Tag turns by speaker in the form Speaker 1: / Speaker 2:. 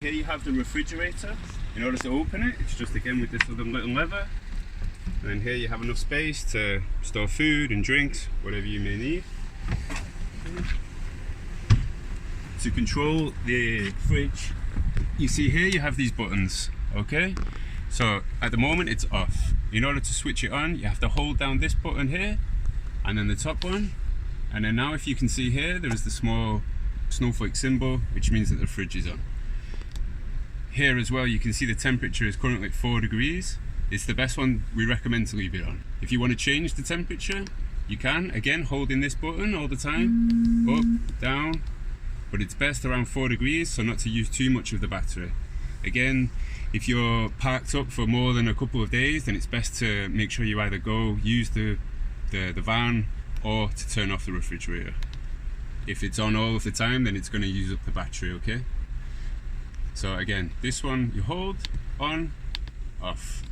Speaker 1: Here you have the refrigerator. In order to open it, it's just again with this little lever. And here you have enough space to store food and drinks, whatever you may need. To control the fridge, you see here you have these buttons, okay? So at the moment it's off. In order to switch it on, you have to hold down this button here, and then the top one. And then now if you can see here, there is the small snowflake symbol, which means that the fridge is on. Here as well, you can see the temperature is currently at 4 degrees. It's the best one we recommend to leave it on. If you want to change the temperature, you can, again, holding this button all the time, up, down, but it's best around 4 degrees, so not to use too much of the battery. Again, if you're parked up for more than a couple of days, then it's best to make sure you either go use the van or to turn off the refrigerator. If it's on all of the time, then it's going to use up the battery, okay? So again, this one you hold, on, off.